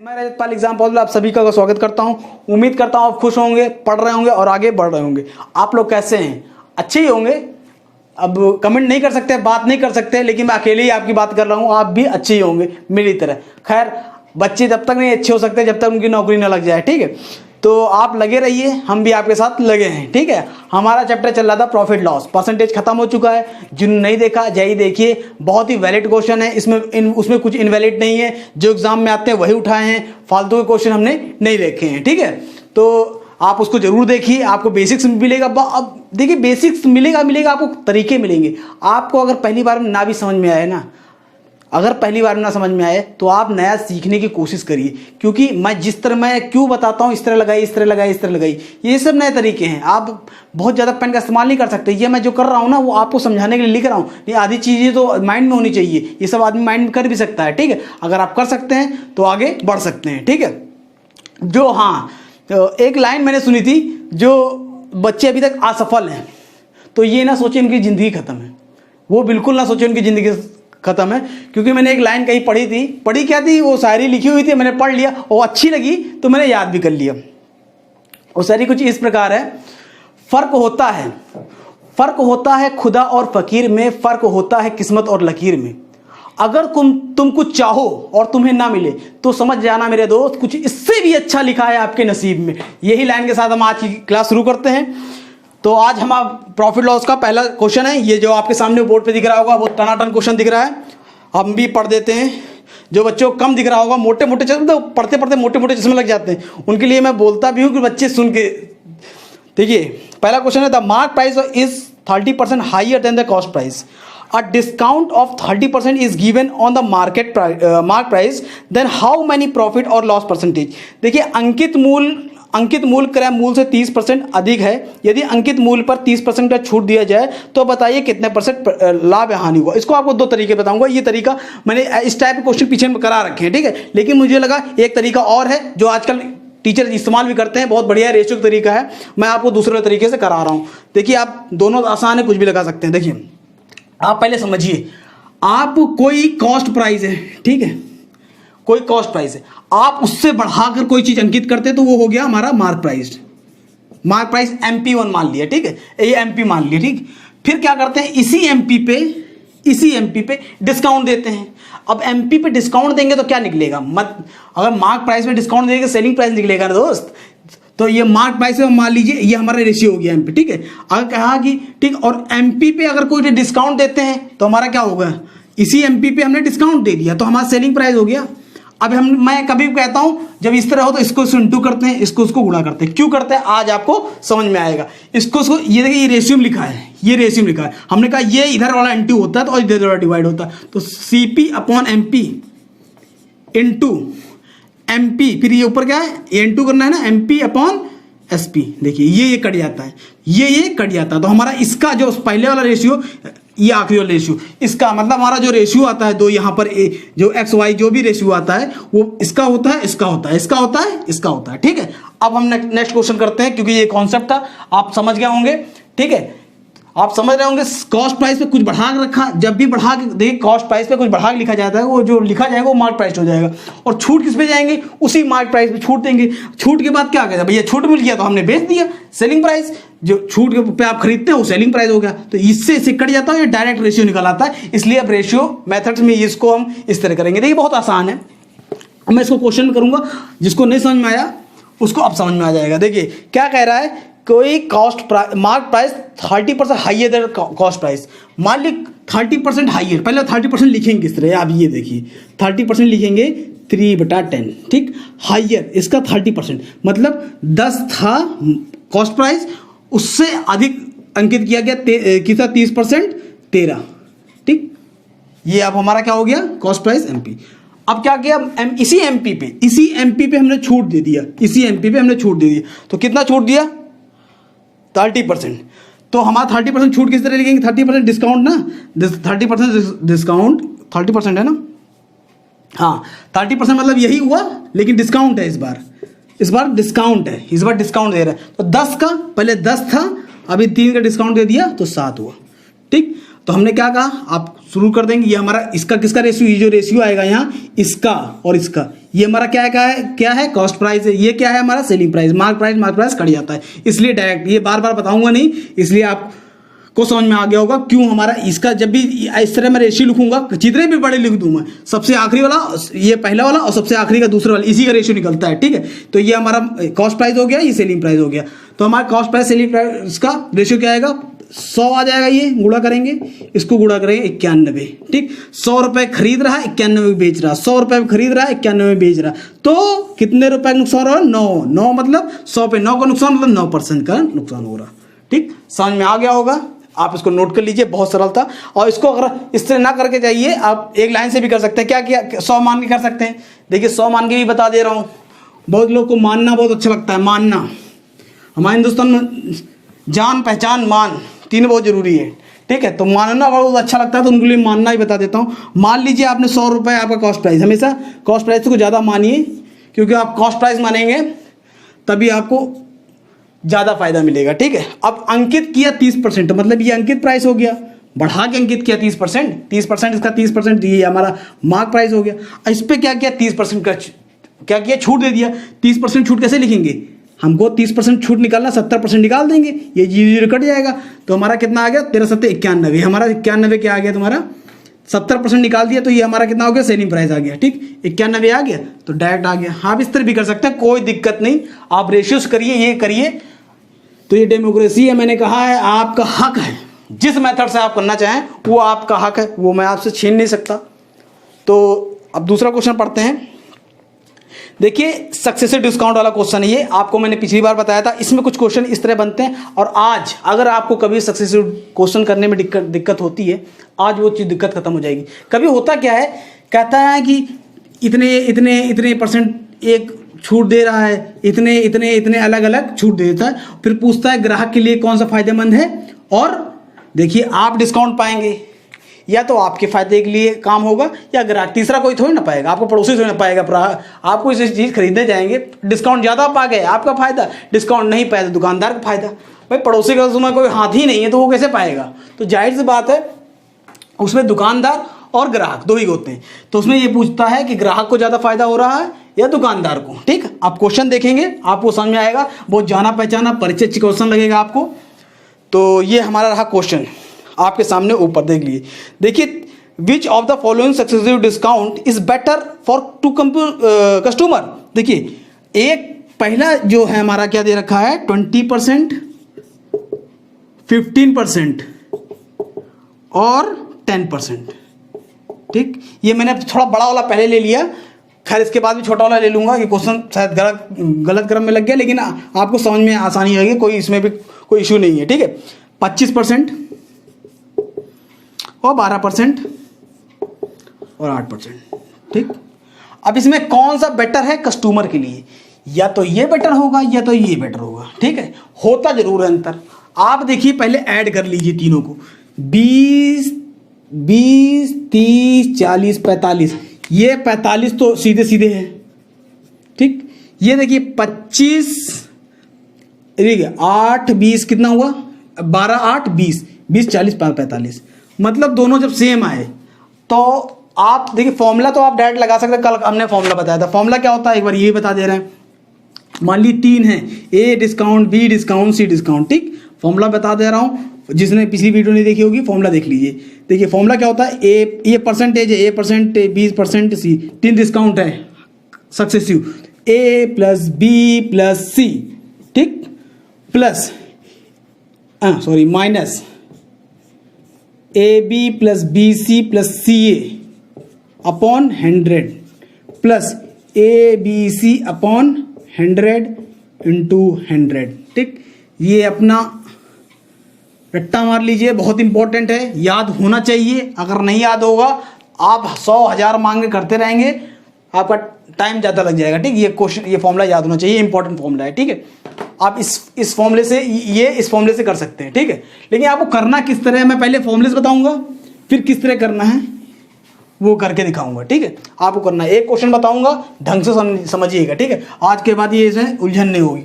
मैं रजत पाल exam positive आप सभी का स्वागत करता हूं। उम्मीद करता हूं आप खुश होंगे, पढ़ रहे होंगे और आगे बढ़ रहे होंगे। आप लोग कैसे हैं? अच्छे ही होंगे। अब कमेंट नहीं कर सकते, बात नहीं कर सकते, लेकिन मैं अकेले ही आपकी बात कर रहा हूं। आप भी अच्छे ही होंगे मेरी तरह। खैर, बच्चे जब तक नहीं अच्छे हो सकते जब तक उनकी नौकरी ना लग जाए, ठीक है। तो आप लगे रहिए, हम भी आपके साथ लगे हैं, ठीक है। हमारा चैप्टर चल रहा था प्रॉफिट लॉस, परसेंटेज खत्म हो चुका है। जिन्होंने नहीं देखा जाइए देखिए, बहुत ही वैलिड क्वेश्चन है इसमें। उसमें कुछ इनवैलिड नहीं है, जो एग्जाम में आते हैं वही उठाए हैं। फालतू के क्वेश्चन हमने नहीं देखे हैं, ठीक है। तो आप उसको जरूर देखिए, आपको बेसिक्स मिलेगा। अब देखिए, बेसिक्स मिलेगा आपको, तरीके मिलेंगे। आपको अगर पहली बार में ना भी समझ में आए ना, अगर पहली बार में ना समझ में आए तो आप नया सीखने की कोशिश करिए, क्योंकि मैं जिस तरह मैं क्यों बताता हूँ, इस तरह लगाई, इस तरह लगाई, इस तरह लगाई, ये सब नए तरीके हैं। आप बहुत ज़्यादा पेन का इस्तेमाल नहीं कर सकते। ये मैं जो कर रहा हूँ ना, वो आपको समझाने के लिए लिख रहा हूँ। ये आधी चीज़ें तो माइंड में होनी चाहिए। ये सब आदमी माइंड में कर भी सकता है, ठीक है। अगर आप कर सकते हैं तो आगे बढ़ सकते हैं, ठीक है। जो एक लाइन मैंने सुनी थी, जो बच्चे अभी तक असफल हैं तो ये ना सोचे उनकी ज़िंदगी खत्म है। वो बिल्कुल ना सोचे उनकी ज़िंदगी खत्म है, क्योंकि मैंने एक लाइन कहीं पढ़ी थी। पढ़ी क्या थी? वो शायरी लिखी हुई थी, मैंने पढ़ लिया, वो अच्छी लगी तो मैंने याद भी कर लिया। वो शायरी कुछ इस प्रकार है। फर्क होता है खुदा और फकीर में, फर्क होता है किस्मत और लकीर में। अगर तुम कुछ चाहो और तुम्हें ना मिले तो समझ जाना मेरे दोस्त, कुछ इससे भी अच्छा लिखा है आपके नसीब में। यही लाइन के साथ हम आज की क्लास शुरू करते हैं। तो आज हम प्रॉफिट लॉस का पहला क्वेश्चन है, ये जो आपके सामने बोर्ड पे दिख रहा होगा, वो टनाटन क्वेश्चन दिख रहा है। हम भी पढ़ देते हैं। जो बच्चों को कम दिख रहा होगा, मोटे मोटे चश्मे, तो पढ़ते पढ़ते मोटे मोटे चश्मे लग जाते हैं, उनके लिए मैं बोलता भी हूँ कि बच्चे सुन के देखिए। पहला क्वेश्चन है, the mark price is 30% higher than the cost price. A discount of 30% is given on the mark price, then how many profit or loss percentage? देखिए, अंकित मूल क्रय मूल से 30% अधिक है। यदि अंकित मूल पर 30% का छूट दिया जाए तो बताइए कितने परसेंट लाभ या हानि हुआ। इसको आपको दो तरीके बताऊंगा। ये तरीका मैंने इस टाइप के क्वेश्चन पीछे में करा रखे हैं, ठीक है। लेकिन मुझे लगा एक तरीका और है जो आजकल टीचर इस्तेमाल भी करते हैं, बहुत बढ़िया रेशियो तरीका है। मैं आपको दूसरे तरीके से करा रहा हूँ। देखिए, आप दोनों आसान है, कुछ भी लगा सकते हैं। देखिए, आप पहले समझिए, आप कोई कॉस्ट प्राइस है, ठीक है, कोई कॉस्ट प्राइस है, आप उससे बढ़ाकर कोई चीज अंकित करते तो वो हो गया हमारा mark price. Mark price MP1 मान लिया, ठीक है, ये MP मान लिया, ठीक। फिर क्या करते हैं, इसी MP पे डिस्काउंट देते हैं। अब MP पे डिस्काउंट देंगे तो क्या निकलेगा? अगर मार्क प्राइस में डिस्काउंट देंगे दोस्त सेलिंग प्राइस निकलेगा ना दोस्त। तो ये मार्क प्राइस में मान लीजिए ये हमारा रेशियो हो गया MP, ठीक है। अगर कहा कि ठीक, और MP पे अगर कोई डिस्काउंट देते हैं तो हमारा क्या होगा? इसी MP पे हमने डिस्काउंट दे दिया तो हमारा सेलिंग प्राइस हो गया। अब मैं कभी कहता हूं जब इस तरह हो तो इसको इंटू करते हैं, इसको उसको गुणा करते हैं। क्यों करते हैं आज आपको समझ में आएगा। इसको ये देखिए, ये रेशियो लिखा है, ये रेशियो लिखा है। हमने कहा ये इधर वाला इंटू होता है तो इधर वाला डिवाइड होता है। तो CP/MP इंटू MP, फिर ये ऊपर क्या है, इंटू करना है ना, MP/SP। देखिए ये कट जाता है, ये कट जाता है। तो हमारा इसका जो पहले वाला रेशियो, ये आखिरी वाला रेशियो, इसका मतलब हमारा जो रेशियो आता है दो, यहाँ पर जो XY जो भी रेशियो आता है वो इसका होता है, इसका होता है, इसका होता है, इसका होता है, ठीक है। अब हम नेक्स्ट क्वेश्चन करते हैं, क्योंकि ये कॉन्सेप्ट था, आप समझ गए होंगे, ठीक है। आप समझ रहे होंगे, कॉस्ट प्राइस पे कुछ बढ़ा के रखा, जब भी बढ़ा के देखिए, कॉस्ट प्राइस पे कुछ बढ़ा के लिखा जाता है, वो जो लिखा जाएगा वो मार्क प्राइस हो जाएगा। और छूट किस पे जाएंगे? उसी मार्क प्राइस पे छूट देंगे। छूट के बाद क्या करेगा? भैया छूट मिल गया तो हमने बेच दिया, सेलिंग प्राइस। जो छूट के पे आप खरीदते हैं वो सेलिंग प्राइस हो गया। तो इससे कट जाता है, ये डायरेक्ट रेशियो निकल आता है। इसलिए अब रेशियो मेथड्स में इसको हम इस तरह करेंगे। देखिए, बहुत आसान है। मैं इसको क्वेश्चन करूंगा, जिसको नहीं समझ में आया उसको अब समझ में आ जाएगा। देखिए क्या कह रहा है, कोई mark price 30% higher than cost price. मान ली 30% हाइयर, पहले 30% लिखेंगे किस तरह, आप ये देखिए 30% लिखेंगे 3/10, ठीक। हाइयर इसका 30% मतलब 10 था कॉस्ट प्राइस, उससे अधिक अंकित किया गया कितना 30%, 13, ठीक। ये अब हमारा क्या हो गया, कॉस्ट प्राइस MP। अब क्या किया, इसी MP पे हमने छूट दे दिया, इसी MP पे हमने छूट दे दिया। तो कितना छूट दिया? 30%। तो हमारा 30% छूट किस तरह लिखेंगे? 30% डिस्काउंट ना, 30% डिस्काउंट, 30% है ना, हाँ 30% मतलब यही हुआ, लेकिन डिस्काउंट है इस बार डिस्काउंट है, इस बार डिस्काउंट दे रहा है। तो 10 का पहले 10 था, अभी 3 का डिस्काउंट दे दिया तो 7 हुआ, ठीक। तो हमने क्या कहा, आप शुरू कर देंगे। ये हमारा इसका किसका रेशियो, ये जो रेशियो आएगा यहाँ इसका और इसका, ये हमारा क्या है कॉस्ट प्राइस है। ये क्या है हमारा selling price, mark price cut जाता है, इसलिए डायरेक्ट ये बार बार बताऊंगा नहीं, इसलिए आप को समझ में आ गया होगा क्यों हमारा इसका। जब भी इस तरह मैं रेशियो लिखूंगा, जितने भी बड़े लिख दूं मैं, सबसे आखिरी वाला ये पहला वाला और सबसे आखिरी का दूसरा वाला, इसी का रेशियो निकलता है, ठीक है। तो ये हमारा कॉस्ट प्राइस हो गया, ये सेलिंग प्राइस हो गया। तो हमारा कॉस्ट प्राइस सेलिंग प्राइस का रेशियो क्या आएगा, 100 आ जाएगा। ये गुणा करेंगे, इसको गुणा करेंगे 91, ठीक। 100 रुपए खरीद रहा है, 91 में बेच रहा, 100 रुपए खरीद रहा है, 91 में बेच रहा, तो कितने रुपए का नुकसान हो रहा है, 9 मतलब 100 पे 9 का नुकसान मतलब 9% का नुकसान हो रहा, ठीक। समझ में आ गया होगा, आप इसको नोट कर लीजिए, बहुत सरल था। और इसको अगर इस तरह ना करके जाइए, आप एक लाइन से भी कर सकते हैं। क्या किया, 100 मान के कर सकते हैं। देखिए 100 मान के भी बता दे रहा हूँ। बहुत लोग को मानना बहुत अच्छा लगता है, मानना हमारे हिंदुस्तान में जान पहचान मान तीनों बहुत जरूरी है, ठीक है। तो मानना बहुत अच्छा लगता है, तो उनके लिए मानना ही बता देता हूँ। मान लीजिए आपने 100 रुपये आपका कॉस्ट प्राइस, हमेशा कॉस्ट प्राइस को ज़्यादा मानिए, क्योंकि आप कॉस्ट प्राइस मानेंगे तभी आपको ज़्यादा फायदा मिलेगा, ठीक है। अब अंकित किया 30%, मतलब ये अंकित प्राइस हो गया, बढ़ा के अंकित किया 30%, इसका 30%, ये हमारा मार्क प्राइस हो गया। इस पर क्या किया, 30% का क्या किया, छूट दे दिया। 30% छूट कैसे लिखेंगे, हमको 30% छूट निकालना, 70% निकाल देंगे, ये 0 कट जाएगा। तो हमारा कितना आ गया, 13 7 91, हमारा 91 क्या आ गया तुम्हारा, 70% निकाल दिया, तो ये हमारा कितना हो गया, सेलिंग प्राइस आ गया, ठीक। 91 आ गया तो डायरेक्ट आ गया। आप इस तरह भी कर सकते हैं, कोई दिक्कत नहीं, आप रेशियोस करिए, ये करिए। तो ये डेमोक्रेसी है, मैंने कहा है, आपका हक है, जिस मेथड से आप करना चाहें वो आपका हक है, वो मैं आपसे छीन नहीं सकता। तो अब दूसरा क्वेश्चन पढ़ते हैं। देखिए सक्सेसिव डिस्काउंट वाला क्वेश्चन है ये, आपको मैंने पिछली बार बताया था। इसमें कुछ क्वेश्चन इस तरह बनते हैं, और आज अगर आपको कभी सक्सेसिव क्वेश्चन करने में दिक्कत होती है, आज वो चीज़ दिक्कत खत्म हो जाएगी। कभी होता क्या है, कहता है कि इतने % एक छूट दे रहा है, इतने अलग अलग छूट दे देता है, फिर पूछता है ग्राहक के लिए कौन सा फायदेमंद है। और देखिए आप डिस्काउंट पाएंगे, या तो आपके फायदे के लिए काम होगा, या ग्राहक, तीसरा कोई थोड़ी ना पाएगा, आपको पड़ोसी थोड़ी ना पाएगा। आपको इस चीज़ खरीदने जाएंगे, डिस्काउंट ज़्यादा पा गए आपका फायदा, डिस्काउंट नहीं पाया तो दुकानदार का फायदा। भाई पड़ोसी का उसमें कोई हाथ ही नहीं है, तो वो कैसे पाएगा। तो जाहिर सी बात है, उसमें दुकानदार और ग्राहक दो ही होते हैं। तो उसमें ये पूछता है कि ग्राहक को ज़्यादा फायदा हो रहा है या दुकानदार को, ठीक। आप क्वेश्चन देखेंगे, आपको समझ में आएगा, बहुत जाना पहचाना परिचय क्वेश्चन लगेगा आपको। तो ये हमारा रहा क्वेश्चन, आपके सामने ऊपर देख लीजिए। देखिए, which of the following successive discount is better for to customer. देखिए एक पहला जो है हमारा क्या दे रखा है, 20%, 15% और 10%, ठीक। ये मैंने थोड़ा बड़ा वाला पहले ले लिया, खैर इसके बाद भी छोटा वाला ले लूंगा। ये क्वेश्चन शायद गलत क्रम में लग गया, लेकिन आपको समझ में आसानी होगी, कोई इसमें भी कोई इशू नहीं है, ठीक है। 25% और 12% और 8%, ठीक। अब इसमें कौन सा बेटर है कस्टमर के लिए, या तो ये बेटर होगा या तो ये बेटर होगा, ठीक है। होता जरूर है अंतर। आप देखिए पहले ऐड कर लीजिए तीनों को, 20, 30, 40, 45, ये 45 तो सीधे सीधे है, ठीक। ये देखिए 25, ठीक है, 8, 20 कितना हुआ, 12, 8, 20, 20, 40, 45, मतलब दोनों जब सेम आए तो आप देखिए फॉर्मूला तो आप डायरेक्ट लगा सकते हैं। कल हमने फॉर्मूला बताया था, फॉर्मूला क्या होता है एक बार ये बता दे रहे हैं। मान ली 3 है, A discount, B discount, C discount, ठीक। फॉर्मूला बता दे रहा हूँ, जिसने पिछली वीडियो नहीं देखी होगी फॉर्मूला देख लीजिए। देखिए फॉर्मूला क्या होता है, ए ये परसेंटेज है, A%, 20%, सी, 3 डिस्काउंट है सक्सेसिव, A + B + C, ठीक, plus minus AB + BC + CA upon 100 plus ABC upon 100 × 100, ठीक। ये अपना रट्टा मार लीजिए, बहुत इंपॉर्टेंट है, याद होना चाहिए। अगर नहीं याद होगा आप 100,000 मांग के करते रहेंगे, आपका टाइम ज़्यादा लग जाएगा, ठीक। ये क्वेश्चन, ये फॉर्मूला याद होना चाहिए, इंपॉर्टेंट फॉर्मूला है, ठीक है। आप इस फॉर्मूले से, ये इस फॉर्मूले से कर सकते हैं, ठीक है। लेकिन आपको करना किस तरह है, मैं पहले फॉर्मूले से बताऊंगा, फिर किस तरह करना है वो करके दिखाऊंगा, ठीक है। आपको करना है, एक क्वेश्चन बताऊंगा, ढंग से समझिएगा, ठीक है। आज के बाद ये इसमें उलझन नहीं होगी।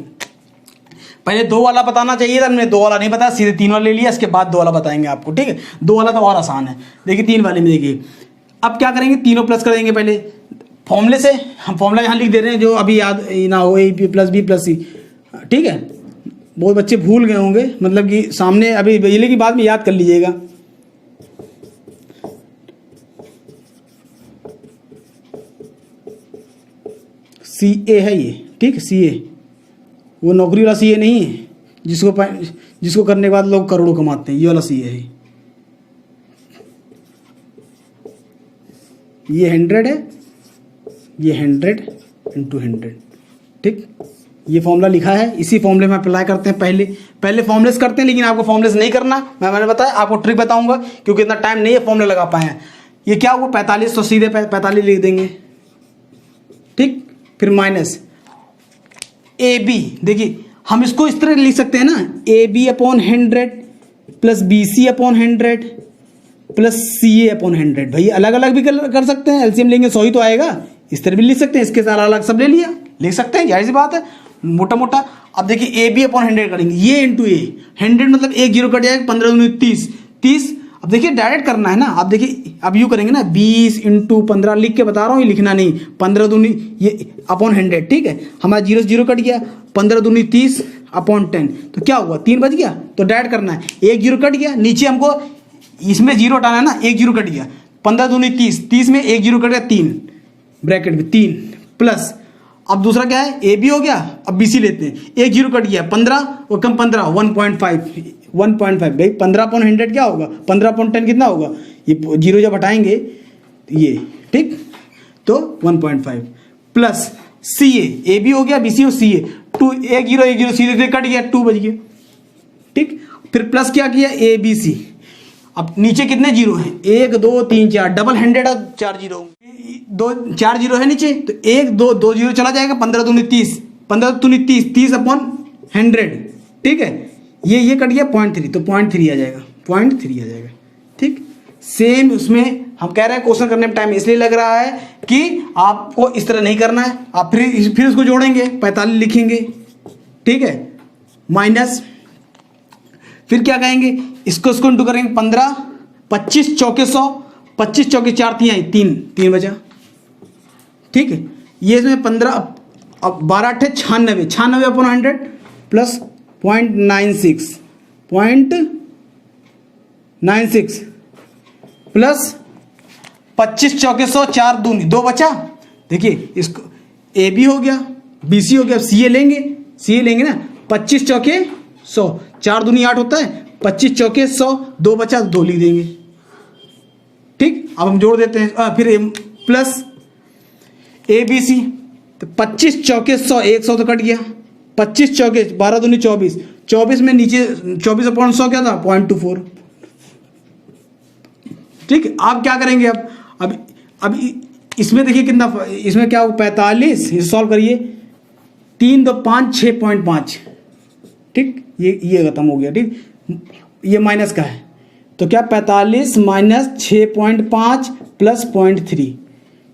पहले 2 वाला बताना चाहिए था, हमने 2 वाला नहीं बताया, सीधे 3 वाला ले लिया, इसके बाद 2 वाला बताएंगे आपको, ठीक है। 2 वाला तो और आसान है। देखिए 3 वाले में देखिए अब क्या करेंगे, तीनों प्लस कर देंगे। पहले फॉर्मूले से हम फॉर्मूला यहाँ लिख दे रहे हैं जो अभी याद ना हो, A B plus B plus C, ठीक है। बहुत बच्चे भूल गए होंगे, मतलब कि सामने अभी बिजली की बाद में याद कर लीजिएगा। सी ए है ये, ठीक है, सी ए, वो नौकरी वाला सी ए नहीं है जिसको करने के बाद लोग करोड़ों कमाते हैं, ये वाला सी ए है। ये 100 है, ये 100 × 100, ठीक। ये फॉर्मूला लिखा है, इसी फॉर्मूले में अप्लाई करते हैं। पहले फॉर्मूले करते हैं, लेकिन आपको फॉर्मूले नहीं करना, मैंने बताया आपको ट्रिक बताऊंगा, क्योंकि इतना टाइम नहीं है फॉर्मूले लगा पाए हैं। ये क्या हुआ 45, तो सीधे 45 लिख देंगे, ठीक। फिर माइनस ए बी, देखिए हम इसको इस तरह लिख सकते हैं ना, A B upon 100 plus B C upon 100 plus C A upon 100। भाई अलग अलग भी कर सकते हैं, एलसीएम लेंगे 100 ही तो आएगा। इस तरह भी लिख सकते हैं, इसके साथ अलग सब ले लिया, लिख सकते हैं, जाहिर सी बात है, मोटा मोटा। अब देखिए ए बी अपॉन 100 करेंगे, ये इंटू ए, 100 मतलब 1 0 कट जाएगा, 15 दूनी 30। अब देखिए डायरेक्ट करना है ना, अब देखिए अब यूँ करेंगे ना, 20 × 15 लिख के बता रहा हूँ, ये लिखना नहीं, 15 दूनी ये अपॉन 100, ठीक है। हमारा 0 0 कट गया, 15 दूनी 30 अपॉन 10, तो क्या हुआ 3 बच गया। तो डायरेक्ट करना है, 1 0 कट गया, नीचे हमको इसमें 0 हटाना है ना, 1 0 कट गया, 15 दूनी 30 में 1 0 कट गया, 3 ब्रैकेट में 3 प्लस, अब दूसरा क्या है, ए बी हो गया, अब बी सी लेते हैं, 1 0 कट गया, 15 और कम 15 1.5 भाई 15/100 क्या होगा, 15/10 कितना होगा, ये 0 जब हटाएंगे ये, ठीक, तो 1.5 प्लस सी ए बी हो गया, बी सी हो, सी ए 2 1 0 सीधे कट गया, 2 बच गया, ठीक। फिर प्लस क्या किया, ए बी सी, अब नीचे कितने जीरो हैं, 1 2 3 4, डबल 100 और 4 जीरो, 4 जीरो है नीचे, तो 1 2 जीरो चला जाएगा, 15 दूनी 30, 15 दूनी 30 अपॉन 100, ठीक है। ये कट गया 0.3, तो 0.3 आ जाएगा, 0.3 आ जाएगा, ठीक। सेम उसमें हम कह रहे हैं क्वेश्चन करने में टाइम इसलिए लग रहा है कि आपको इस तरह नहीं करना है, आप फिर उसको जोड़ेंगे, 45 लिखेंगे, ठीक है, माइनस, फिर क्या कहेंगे, इसको इंटू करेंगे 15, 25 चौके 100, 25 चौके 4 3 बचा, ठीक है। ये इसमें 15, अब 12 8 96 अपॉन 100 प्लस 0.96 प्लस 25 चौके 100, 4 दूनी 2 बचा। देखिए इसको ए बी हो गया, बी सी हो गया, सी ए लेंगे ना, 25 चौके 100, 4 दूनी 8 होता है, 25 चौके 100, 2 बचा, 2 लिख देंगे, ठीक। अब हम जोड़ देते हैं, फिर प्लस ए बी सी, तो 25 चौके 100, 100 तो कट गया, 25 चौके 12 दूनी 24, 24 में नीचे 24/100 क्या था 0.24, ठीक। आप क्या करेंगे, अब इसमें देखिए कितना, इसमें क्या हो 45, इसे सॉल्व करिए, 3 2 5 6.5, ठीक, ये खत्म हो गया, ठीक। ये माइनस का है, तो क्या 45 माइनस 6.5 प्लस 0.3,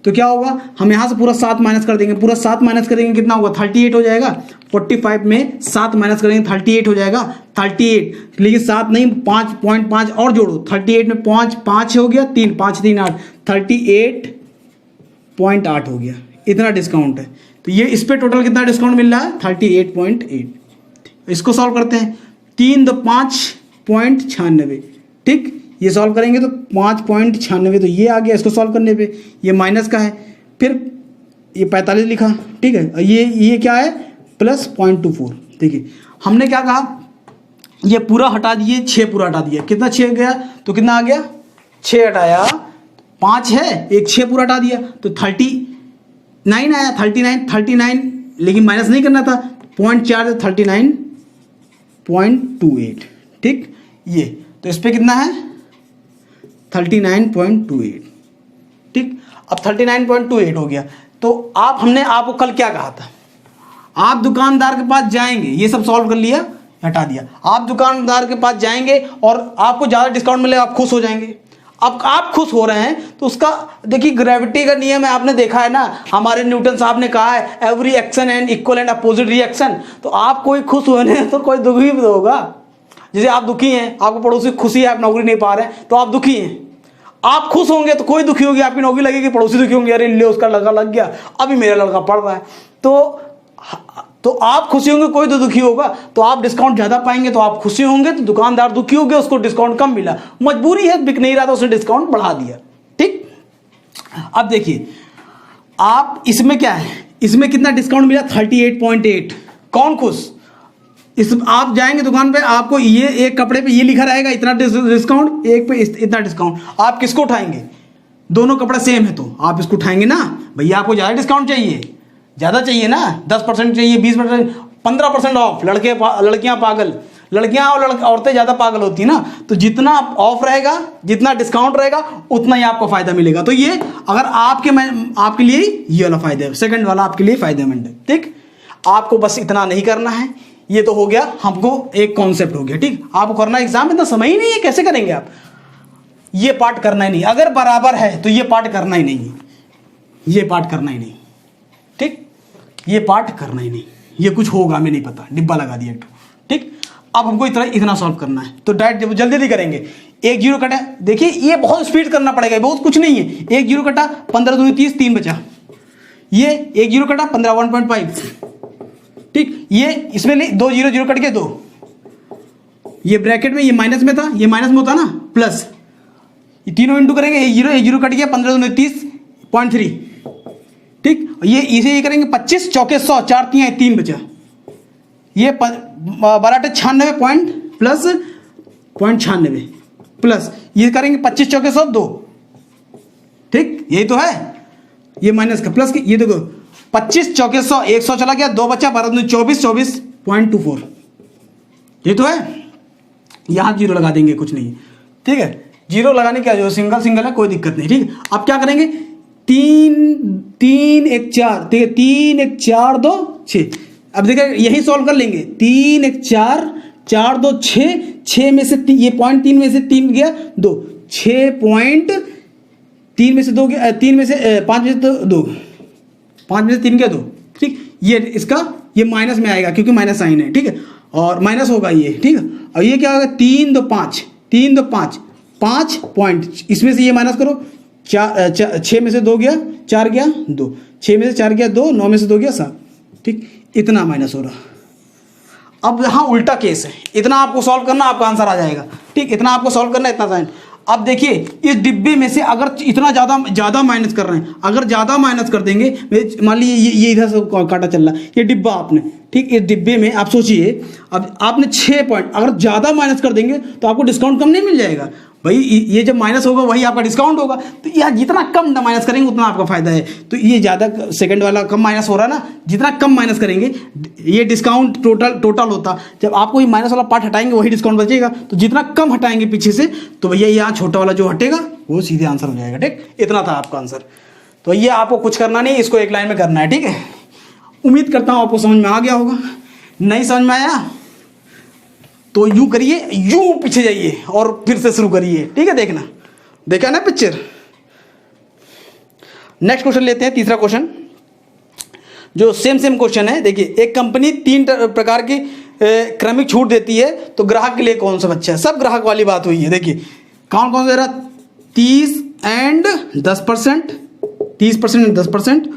तो क्या होगा, हम यहाँ से पूरा 7 माइनस कर देंगे, पूरा 7 माइनस करेंगे कितना होगा 38 हो जाएगा, 45 में 7 माइनस करेंगे 38 हो जाएगा, 38, लेकिन 7 नहीं 5.5 और जोड़ो, 38 में 5 हो गया, 3 5 3 8, 38.8 हो गया, इतना डिस्काउंट है। तो ये इस पे टोटल कितना डिस्काउंट मिल रहा है 38.8। इसको सॉल्व करते हैं, 3 2 5.96, ठीक। ये सॉल्व करेंगे तो 5.96, तो ये आ गया इसको सॉल्व करने पे, ये माइनस का है, फिर ये 45 लिखा, ठीक है। ये क्या है प्लस 0.24, देखिए हमने क्या कहा, ये पूरा हटा दिए, 6 पूरा हटा दिया, कितना 6 गया, तो कितना आ गया 6 हटाया 5 है, एक 6 पूरा हटा दिया, तो 39 आया, 39, लेकिन माइनस नहीं करना था, 0.4 39.28, ठीक। ये तो इस पे कितना है 39.28, ठीक। अब 39.28 हो गया, तो हमने आपको कल क्या कहा था, आप दुकानदार के पास जाएंगे, ये सब सॉल्व कर लिया, हटा दिया, आप दुकानदार के पास जाएंगे और आपको ज़्यादा डिस्काउंट मिलेगा, आप खुश हो जाएंगे। अब आप खुश हो रहे हैं तो उसका देखिए ग्रेविटी का नियम है, आपने देखा है ना, हमारे न्यूटन साहब ने कहा है every action and equal and opposite reaction. तो आप कोई खुश होने तो कोई दुखी भी होगा। जैसे आप दुखी हैं, आपको पड़ोसी खुशी है, आप नौकरी नहीं पा रहे हैं तो आप दुखी हैं। आप खुश होंगे तो कोई दुखी होगी, आपकी नौकरी लगेगी, पड़ोसी दुखी होंगे, अरे ले उसका लड़का लग गया, अभी मेरा लड़का पढ़ रहा है। तो आप खुशी होंगे, कोई तो दुखी होगा, तो आप डिस्काउंट ज़्यादा पाएंगे, तो आप खुशी होंगे, तो दुकानदार दुखी हो गया, उसको डिस्काउंट कम मिला, मजबूरी है, बिक नहीं रहा तो उसने डिस्काउंट बढ़ा दिया। ठीक, अब देखिए आप इसमें क्या है, इसमें कितना डिस्काउंट मिला 38.8। कौन खुश? इस आप जाएंगे दुकान पे, आपको ये एक कपड़े पे ये लिखा रहेगा इतना डिस्काउंट, एक पे इतना डिस्काउंट, आप किसको उठाएंगे? दोनों कपड़ा सेम है तो आप इसको उठाएंगे ना। भैया आपको ज़्यादा डिस्काउंट चाहिए, ज़्यादा चाहिए ना, 10% चाहिए, 20%, 15% ऑफ। लड़कियां पागल, लड़कियां और औरतें ज़्यादा पागल होती है ना। तो जितना ऑफ रहेगा, जितना डिस्काउंट रहेगा, उतना ही आपको फायदा मिलेगा। तो ये अगर आपके लिए ये वाला फायदा है, सेकंड वाला आपके लिए फायदेमंद है। ठीक, आपको बस इतना नहीं करना है, ये तो हो गया, हमको एक कॉन्सेप्ट हो गया। ठीक, आपको करना एग्जाम इतना समय ही नहीं है, कैसे करेंगे आप? ये पार्ट करना ही नहीं, अगर बराबर है तो ये पार्ट करना ही नहीं, ये पार्ट करना ही नहीं। ठीक, ये पार्ट करना ही नहीं, ये कुछ होगा हमें नहीं पता, डिब्बा लगा दिया। ठीक, अब हमको इतना सॉल्व करना है, तो डायरेक्ट जल्दी जल्दी करेंगे। एक जीरो कटा, देखिए ये बहुत स्पीड करना पड़ेगा, बहुत कुछ नहीं है। एक जीरो कटा, 15 दूनी 30, 3 बचा। ये एक जीरो कटा, 15 1.5। ठीक, ये इसमें 2 जीरो, जीरो कट के 2, ये ब्रैकेट में, ये माइनस में था, ये माइनस में होता ना, प्लस, ये तीनों इंटू करेंगे, एक जीरो कट गया, 15 दूनी 30.3। ठीक, ये इसे ये करेंगे 25 चौके 100, 4 3 3 बचा। ये 12 96 पॉइंट प्लस 0.96 प्लस ये करेंगे 25 चौके 100 2। ठीक, यही तो है, ये माइनस का प्लस, ये देखो 25 चौके 100, 100 चला गया, 2 बचा, 12 24 24.24, ये तो है। यहां जीरो लगा देंगे, कुछ नहीं। ठीक है, जीरो लगाने क्या, जो सिंगल है कोई दिक्कत नहीं। ठीक, अब क्या करेंगे, 3 1 4, ठीक है, 3 1 4 2 6। अब देखिए यही सॉल्व कर लेंगे, 3 1 4 4 2 6, 6 में से ये पॉइंट 3 में से 3 गया 2, 6.3 में से 2 गया, 3 में से 5 में से 2, 5 में से 3 गया 2। ठीक, ये इसका ये माइनस में आएगा क्योंकि माइनस साइन है। ठीक है, और माइनस होगा ये। ठीक है, और ये क्या होगा, 3 2 5, 3 2 5, 5 पॉइंट, इसमें से ये माइनस करो, 6 में से 2 गया, 4 गया 2, 6 में से 4 गया 2, 9 में से 2 गया 7। ठीक, इतना माइनस हो रहा। अब यहाँ उल्टा केस है, इतना आपको सॉल्व करना, आपका आंसर आ जाएगा। ठीक, इतना आपको सॉल्व करना, इतना साइन। अब देखिए इस डिब्बे में से अगर इतना ज़्यादा माइनस कर रहे हैं, अगर ज़्यादा माइनस कर देंगे, मान लीजिए ये इधर से काटा चल रहा है, ये डिब्बा आपने, ठीक, इस डिब्बे में आप सोचिए, अब आपने 6 पॉइंट अगर ज़्यादा माइनस कर देंगे तो आपको डिस्काउंट कम नहीं मिल जाएगा भाई। ये जब माइनस होगा वही आपका डिस्काउंट होगा। तो यार जितना कम माइनस करेंगे उतना आपका फायदा है। तो ये ज़्यादा सेकंड वाला कम माइनस हो रहा है ना, जितना कम माइनस करेंगे ये डिस्काउंट टोटल होता, जब आपको ये माइनस वाला पार्ट हटाएंगे वही डिस्काउंट बचेगा। तो जितना कम हटाएंगे पीछे से, तो भैया यहाँ छोटा वाला जो हटेगा वो सीधे आंसर हो जाएगा। ठीक, इतना था आपका आंसर। तो ये आपको कुछ करना नहीं, इसको एक लाइन में करना है। ठीक है, उम्मीद करता हूँ आपको समझ में आ गया होगा। नहीं समझ में आया तो यूं करिए, यूं पीछे जाइए और फिर से शुरू करिए। ठीक है, देखा ना पिक्चर। नेक्स्ट क्वेश्चन लेते हैं, तीसरा क्वेश्चन जो सेम क्वेश्चन है। देखिए, एक कंपनी 3 प्रकार की क्रमिक छूट देती है, तो ग्राहक के लिए कौन सा अच्छा है? सब ग्राहक वाली बात हुई है। देखिए कौन कौन सा दे रहा, 30 एंड 10%, 30% एंड 10%,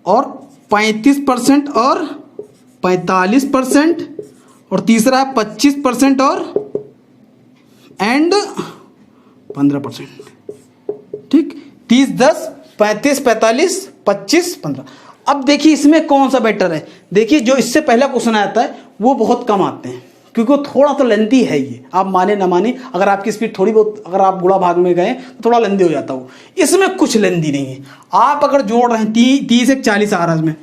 और 35% और 45%, और तीसरा है 25% और एंड 15%। ठीक, 30 10 35 45 25 15। अब देखिए इसमें कौन सा बेटर है। देखिए जो इससे पहला क्वेश्चन आता है वो बहुत कम आते हैं, क्योंकि वो थोड़ा तो लेंथी है। ये आप माने ना माने, अगर आपकी स्पीड थोड़ी बहुत, अगर आप गुड़ा भाग में गए तो थोड़ा लेंथी हो जाता हो। इसमें कुछ लेंथी नहीं है। आप अगर जोड़ रहे हैं 30 1 40 आ रहा है इसमें,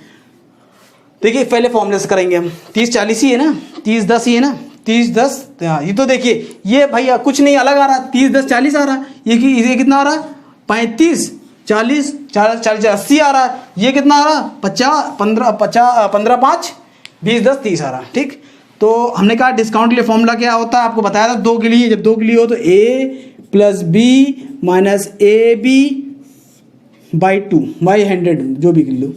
देखिए पहले फॉर्मूले से करेंगे हम। 30 40 ही है ना, 30 10 ही है ना, 30 10। ये तो देखिए ये भैया कुछ नहीं अलग आ रहा, 30 10 40 आ रहा है। ये कितना आ रहा है, 35 40 40 80 आ रहा है। ये कितना आ रहा है, 50 15 5 20 10 30 आ रहा है। ठीक, तो हमने कहा डिस्काउंट के लिए फॉर्मूला क्या होता है, आपको बताया था 2 के लिए। जब 2 के लिए हो तो A plus B minus A B by 2 by 100 जो भी कर लो।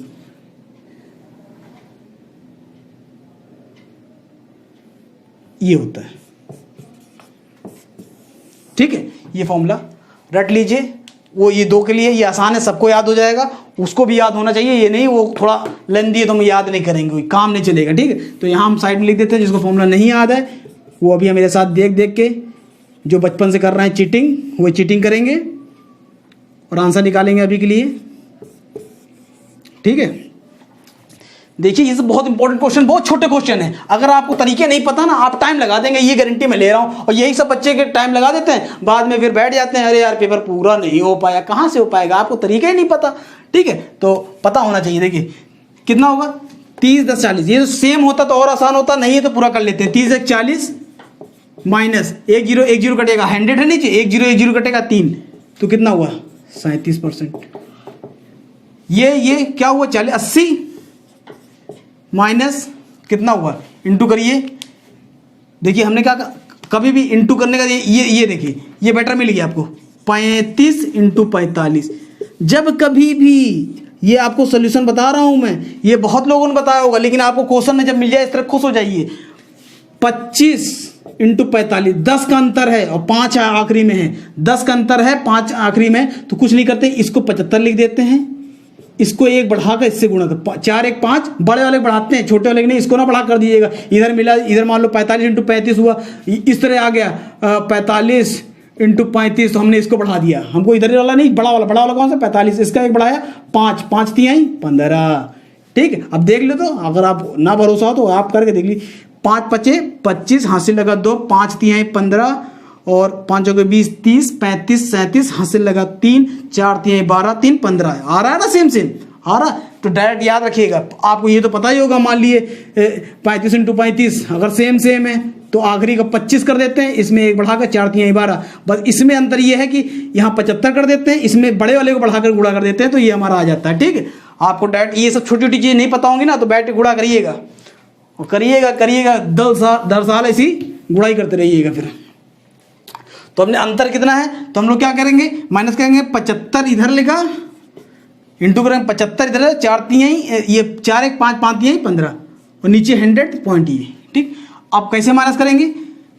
ये होता है, ठीक है। ये फॉर्मूला रट लीजिए। वो ये 2 के लिए ये आसान है, सबको याद हो जाएगा, उसको भी याद होना चाहिए। ये नहीं वो थोड़ा लेंदी है तो हम याद नहीं करेंगे, कोई काम नहीं चलेगा, ठीक है। तो यहाँ हम साइड में लिख देते हैं। जिसको फॉर्मूला नहीं याद है वो अभी मेरे साथ देख देख के जो बचपन से कर रहे हैं चीटिंग, वो चीटिंग करेंगे और आंसर निकालेंगे अभी के लिए, ठीक है। देखिए ये सब बहुत इंपॉर्टेंट क्वेश्चन, बहुत छोटे क्वेश्चन है। अगर आपको तरीके नहीं पता ना, आप टाइम लगा देंगे, ये गारंटी मैं ले रहा हूँ। और यही सब बच्चे के टाइम लगा देते हैं, बाद में फिर बैठ जाते हैं, अरे यार पेपर पूरा नहीं हो पाया। कहाँ से हो पाएगा, आपको तरीका ही नहीं पता, ठीक है। तो पता होना चाहिए। देखिए कितना होगा, 30 10 40। ये तो सेम होता तो और आसान होता, नहीं है तो पूरा कर लेते हैं। 30 1 40 माइनस 1 0 1 0 कटेगा, 100 है नीचे, 1 0 1 0 कटेगा 3, तो कितना हुआ 37%। ये क्या हुआ 40 80 माइनस कितना हुआ, इंटू करिए। देखिए हमने क्या कभी भी इंटू करने का, ये देखिए ये बेटर मिल गया आपको 35 इंटू 45। जब कभी भी ये आपको सोल्यूशन बता रहा हूं मैं, ये बहुत लोगों ने बताया होगा, लेकिन आपको क्वेश्चन में जब मिल जाए इस तरह खुश हो जाइए। 25 इंटू 45, 10 का अंतर है और 5 आखिरी में है। 10 का अंतर है, 5 आखिरी में, तो कुछ नहीं करते, इसको 75 लिख देते हैं। इसको 1 बढ़ाकर इससे गुणा कर, 4 1 5, बड़े वाले बढ़ाते हैं, छोटे वाले नहीं, इसको ना बढ़ा कर दीजिएगा। इधर मिला, इधर मान लो 45 इंटू 35 हुआ, इस तरह आ गया 45 इंटू 35, तो हमने इसको बढ़ा दिया। हमको इधर वाला नहीं, बड़ा वाला कौन सा 45, इसका 1 बढ़ाया 5 5 3 15, ठीक है। अब देख लो, तो अगर आप ना भरोसा हो तो आप करके देख लीजिए। 5 5 25, हासिल लगा 2, 5 3 15 और 5 20 30 35 37, हासिल लगा 3, 4 3 12 3 15 है। आ रहा है ना, सेम आ रहा। तो डायरेक्ट याद रखिएगा, आपको ये तो पता ही होगा। मान लिए 35 इंटू 35 अगर सेम है तो आखिरी का 25 कर देते हैं, इसमें 1 बढ़ाकर 4 3 12। बस इसमें अंतर ये है कि यहाँ 75 कर देते हैं, इसमें बड़े वाले को बढ़ाकर गुणा कर देते हैं, तो ये हमारा आ जाता है, ठीक है। आपको डायरेक्ट ये सब छोटी छोटी चीज़ें नहीं पता होंगी ना, तो बैठ के गुणा करिएगा और करिएगा 10 साल ऐसी गुणाई करते रहिएगा। फिर तो हमने अंतर कितना है, तो हम लोग क्या करेंगे, माइनस करेंगे। 75 इधर लिखा, इंटू करेंगे 75 इधर, 4 3 ये 4 1 5 5 3 15 और नीचे 100 पॉइंट ये, ठीक। अब कैसे माइनस करेंगे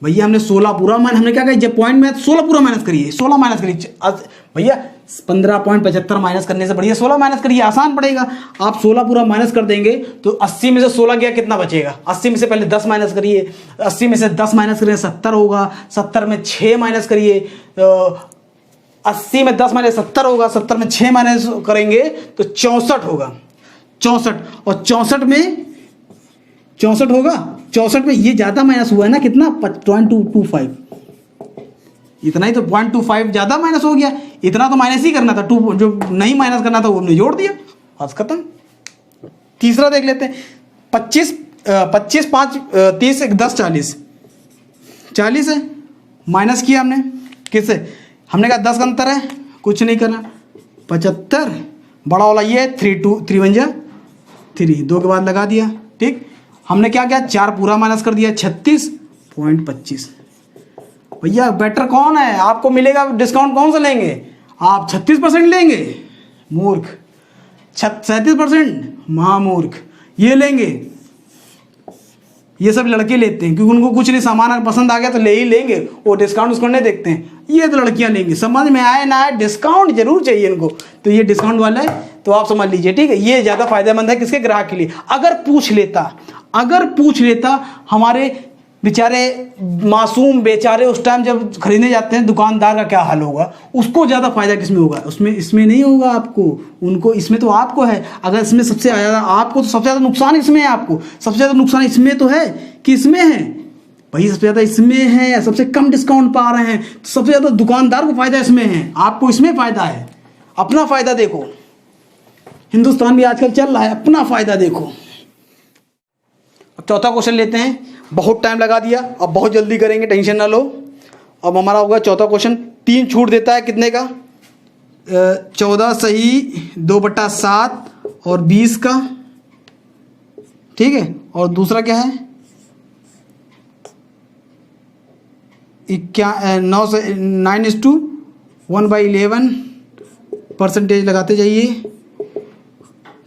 भैया, हमने 16 पूरा हमने क्या कहा, जब पॉइंट में 16 पूरा माइनस करिए, 16 माइनस करिए भैया। 15.75 माइनस करने से बढ़िया 16 माइनस करिए, आसान पड़ेगा। आप 16 पूरा माइनस कर देंगे तो 80 में से 16 गया, कितना बचेगा। 80 में से पहले 10 माइनस करिए, 80 में से 10 माइनस करिए 70 होगा, 70 में 6 माइनस करिए, 80 में 10 माइनस 70 होगा, 70 में 6 माइनस करेंगे तो 64 होगा। 64 और 64 होगा। 64 में ये ज़्यादा माइनस हुआ है ना, कितना 0.225, इतना ही तो 0.25 ज़्यादा माइनस हो गया। इतना तो माइनस ही करना था, 2 जो नहीं माइनस करना था वो हमने जोड़ दिया, बस खत्म। तीसरा देख लेते हैं। 25 5 30 1 10 40 है, माइनस किया हमने किससे, हमने कहा 10 का अंतर है, कुछ नहीं करना। 75 बड़ा वाला ये 3 2 3 1 जा 3, 2 के बाद लगा दिया, ठीक। हमने क्या किया, 4 पूरा माइनस कर दिया, 36.25। भैया बेटर कौन है, आपको मिलेगा डिस्काउंट कौन सा लेंगे आप, 36% लेंगे, मूर्ख। 37% महामूर्ख, ये लेंगे। ये सब लड़के लेते हैं क्योंकि उनको कुछ नहीं, सामान अगर पसंद आ गया तो ले ही लेंगे, वो डिस्काउंट उसको नहीं देखते हैं। ये तो लड़कियां लेंगी, समझ में आए ना आए, डिस्काउंट जरूर चाहिए इनको, तो ये डिस्काउंट वाला है, तो आप समझ लीजिए, ठीक है। ये ज़्यादा फायदेमंद है किसके, ग्राहक के लिए। अगर पूछ लेता हमारे बेचारे मासूम बेचारे उस टाइम जब खरीदने जाते हैं, दुकानदार का क्या हाल होगा, उसको ज़्यादा फायदा किसमें होगा, उसमें इसमें नहीं होगा आपको, उनको इसमें तो आपको है। अगर इसमें सबसे ज़्यादा आपको, तो सबसे ज़्यादा नुकसान इसमें है आपको, सबसे ज़्यादा नुकसान इसमें तो है कि इसमें है भाई, सबसे ज़्यादा इसमें है, सबसे कम डिस्काउंट पा रहे हैं, तो सबसे ज़्यादा दुकानदार को फायदा इसमें है, आपको इसमें फ़ायदा है। अपना फ़ायदा देखो, हिंदुस्तान भी आजकल चल रहा है, अपना फ़ायदा देखो। अब चौथा क्वेश्चन लेते हैं, बहुत टाइम लगा दिया, अब बहुत जल्दी करेंगे, टेंशन ना लो। अब हमारा होगा चौथा क्वेश्चन, 3 छूट देता है कितने का, 14 सही 2/7 और 20 का, ठीक है। और दूसरा क्या है, 9 से 9:1/11 परसेंटेज लगाते जाइए,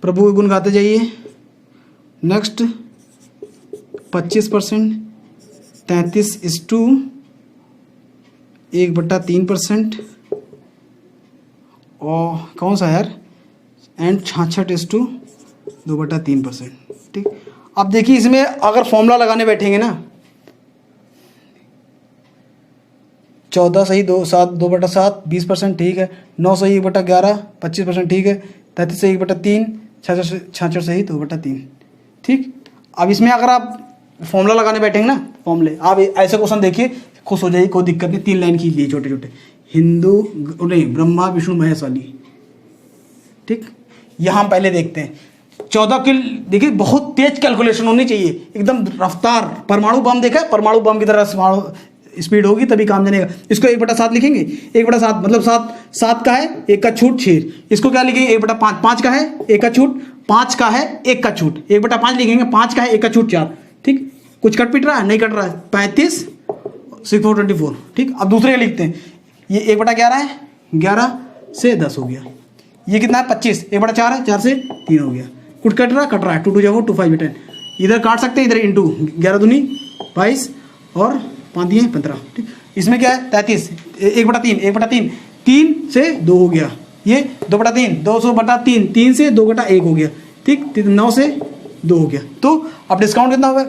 प्रभु के गुण गाते जाइए। नेक्स्ट 25%, 33:1/3%, और कौन सा यार, एंड 66:2/3%। ठीक, अब देखिए इसमें अगर फॉर्मूला लगाने बैठेंगे ना, 14 सही 2/7 20%, ठीक है। 9 सही 1/11 25%, ठीक है। 33 सही 1/3 66 सही 2/3, ठीक। अब इसमें अगर आप फॉर्मूला लगाने बैठेंगे ना, फॉर्मूले, आप ऐसे क्वेश्चन देखिए, खुश हो जाइए, कोई दिक्कत नहीं। 3 लाइन खींच लीजिए छोटे छोटे, हिंदू नहीं, ब्रह्मा विष्णु महेश वाली, ठीक। यहाँ हम पहले देखते हैं 14 की, देखिए बहुत तेज कैलकुलेशन होनी चाहिए, एकदम रफ्तार। परमाणु बम देखा है, परमाणु बम की तरह स्पीड होगी तभी काम जानेगा। इसको 1/7 लिखेंगे, 1/7 मतलब 7 का है, 1 का छूट 6। इसको क्या लिखेंगे, 1/5, 5 का है, 1 का छूट, 5 का है, 1 का छूट, 1/5 लिखेंगे, 5 का है, 1 का छूट 4, ठीक। कुछ कट पिट रहा है, नहीं कट रहा है। 35 6 4 24, ठीक। अब दूसरे लिखते हैं, ये 1/11 है, 11 से 10 हो गया। ये कितना है, 25, 1/4 है, 4 से 3 हो गया। कुछ कट रहा है, 2 2 जाओ 2 5 10, इधर काट सकते हैं, इधर इंटू 11 दूनी 22 और 5 दिए 15, ठीक। इसमें क्या है, 33 1/3 3 से 2 हो गया। ये 2/3 200/3 3 से 2/1 हो गया, ठीक। 9 से 2 हो गया। तो अब डिस्काउंट कितना होगा,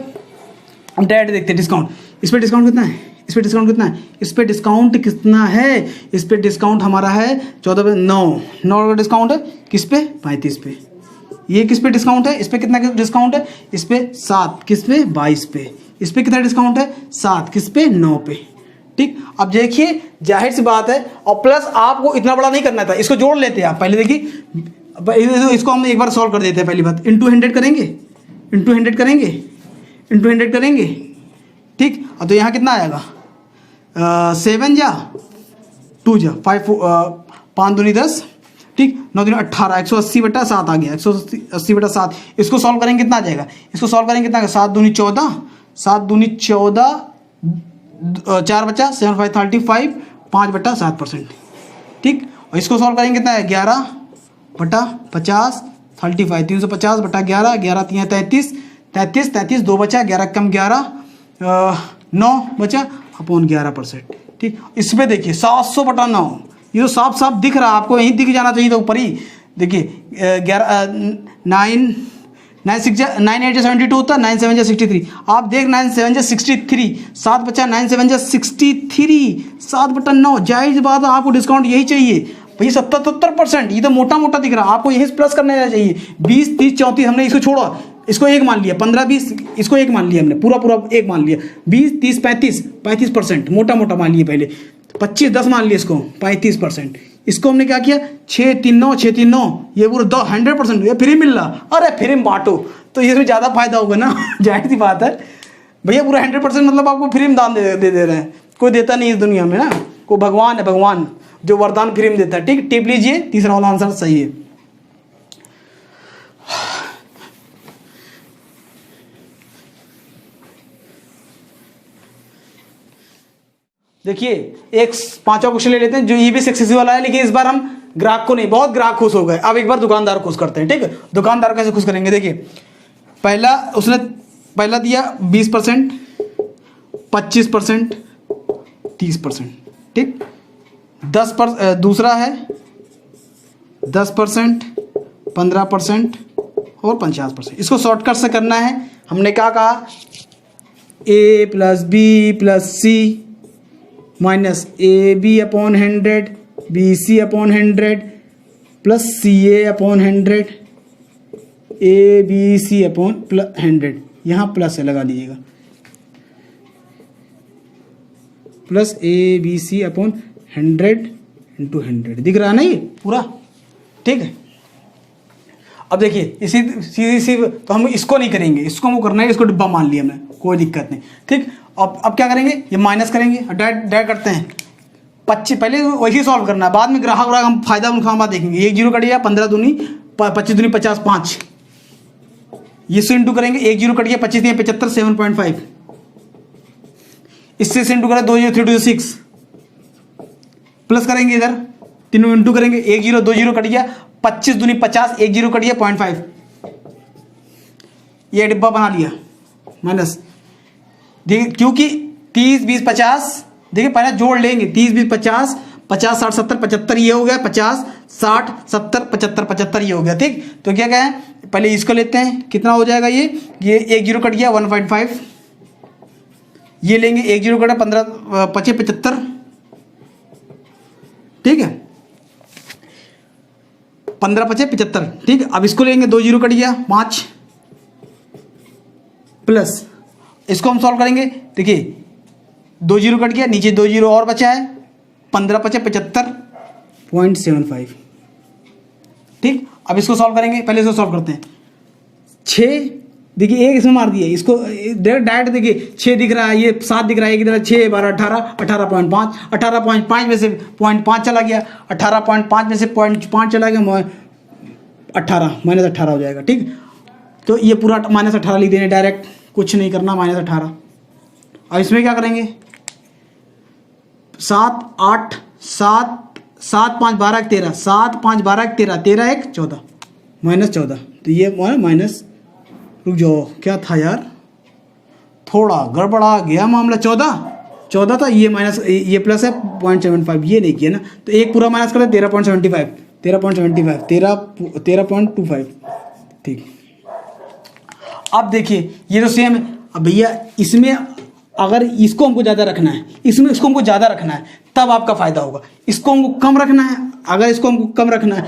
हम डायरेक्ट देखते हैं डिस्काउंट। इस पर डिस्काउंट कितना है, इस पर डिस्काउंट कितना है, इस पर डिस्काउंट कितना है, इस पर डिस्काउंट हमारा है 14 पे 9 का डिस्काउंट है, किस पे, 35 पे। ये किस पे डिस्काउंट है, इस पे कितना डिस्काउंट है, इस पे 7, किस पे, 22 पे। इस पे कितना डिस्काउंट है, 7, किस पे, 9 पे, ठीक। अब देखिए जाहिर सी बात है, और प्लस आपको इतना बड़ा नहीं करना था, इसको जोड़ लेते हैं आप। पहले देखिए, इसको हम एक बार सॉल्व कर देते हैं। पहली बात, इंटू 100 करेंगे, इंटू 100 करेंगे, इंटू 100 करेंगे, ठीक। अब तो यहाँ कितना आएगा, 7 जा 2 जा 5 5 दूनी 10, ठीक। 9 दूनी 18, 180/7 आ गया, 180/7। इसको सॉल्व करेंगे कितना आ जाएगा, इसको सॉल्व करेंगे कितना, 7 दूनी 14, 7 दूनी 14, 4 बचा 7 5 35, 5/7%, ठीक। और इसको सॉल्व करेंगे कितना है, 11/50 35, 350/11, 11 3 33, 33 2 बचा, 11 कम 11 9 बचा अपॉन 11%, ठीक। इस पर देखिए 700/9, ये तो साफ साफ दिख रहा है आपको, यहीं दिख जाना चाहिए था ऊपर ही। देखिए 9 8 72 होता है, 9 7 63, आप देख 9 7 63, 7 बचा, 9 7 63, 7/9। जाहिर बात है आपको डिस्काउंट यही चाहिए भाई, 70-70%। ये तो मोटा मोटा दिख रहा है आपको, यही प्लस करने चाहिए। 20 30 34 हमने इसको छोड़ा, इसको 1 मान लिया, 15 20 इसको 1 मान लिया हमने, पूरा 1 मान लिया। 20 30 35% मोटा मोटा मान लिया पहले। 25 10 मान लिया इसको, 35%। इसको हमने क्या किया, 6 3 9 6 3 9, ये पूरा 100%, ये फ्री मिल रहा। अरे फ्री में बांटो तो इसमें ज़्यादा फायदा होगा ना जाहिर सी बात है भैया, पूरा 100% मतलब आपको फ्री में दान दे रहे हैं। कोई देता नहीं इस दुनिया में ना, कोई भगवान है, भगवान जो वरदान फ्री में देता है, ठीक। टिप लीजिए, तीसरा वाला आंसर सही है। देखिए एक 5वां क्वेश्चन ले लेते हैं, जो ये भी सक्सेसफुल वाला है, लेकिन इस बार हम ग्राहक को नहीं, बहुत ग्राहक खुश हो गए। अब एक बार दुकानदार खुश करते हैं, ठीक है। दुकानदार कैसे खुश करेंगे, देखिए पहला उसने पहला दिया 20%, 25%, 30%, ठीक। 10%, दूसरा है 10%, 15% और 50%। इसको शॉर्टकट से करना है। हमने क्या कहा, A + B + C minus AB/100 BC/100 plus CA/100 ABC/100, यहाँ प्लस है लगा दीजिएगा, प्लस ABC/100 × 100 दिख रहा है ना ये पूरा, ठीक है। अब देखिए इसी तो हम इसको नहीं करेंगे, इसको हम करना है, इसको डिब्बा मान लिया हमने, कोई दिक्कत नहीं, ठीक। अब क्या करेंगे, ये माइनस करेंगे, डायरेक्ट करते हैं। 25 पहले वही सॉल्व करना है, बाद में ग्राहक हम फायदा नुकसान बात देखेंगे। 1 0 कट गया, 15 दूनी 25 दूनी 50 5, ये से इंटू करेंगे, 1 0 कट गया, 25 75 7.5, इससे इंटू करें 2 0 3 2 6 प्लस करेंगे इधर तीनों इंटू करेंगे 1 0 2 0 कट गया 25 दूनी 50 1 0 कट गया 0.5 ये डिब्बा बना लिया माइनस देखिए क्योंकि 30 20 50 देखिए पहले जोड़ लेंगे 30 20 50 50 60 70 75 ये हो गया 50 60 70 75 75 ये हो गया ठीक। तो क्या कहें पहले इसको लेते हैं कितना हो जाएगा ये 1 0 कट गया 1.5 ये लेंगे 1 0 कटा 15 25 75 ठीक है 15 25 75 ठीक है। अब इसको लेंगे 2 0 कट गया 5 प्लस इसको हम सॉल्व करेंगे देखिए 2 0 कट गया नीचे 2 0 और बचा है 15 25 75.75 ठीक। अब इसको सॉल्व करेंगे पहले इसको सॉल्व करते हैं 6 देखिए एक इसमें मार दिया इसको डायरेक्ट देखिए 6 दिख रहा है ये 7 दिख रहा है एक इधर 6 12 18 18.5 18.5 में से 0.5 चला गया 18.5 में से 0.5 चला गया 18 -18 हो जाएगा ठीक। तो ये पूरा -18 लिख देने डायरेक्ट कुछ नहीं करना -18। अब इसमें क्या करेंगे 7 8 7 7 5 12 13 7 5 12 13 13 1 14 -14 तो ये माइनस रुक जाओ क्या था यार थोड़ा गड़बड़ा गया मामला 14 था ये माइनस ये प्लस है 0.75 ये नहीं किया ना तो एक पूरा माइनस कर 13.75 13.25 ठीक। अब देखिए ये तो सेम है। अब भैया इसमें अगर इसको हमको ज़्यादा रखना है इसमें इसको हमको ज़्यादा रखना है तब आपका फ़ायदा होगा। इसको हमको कम रखना है अगर इसको हमको कम रखना है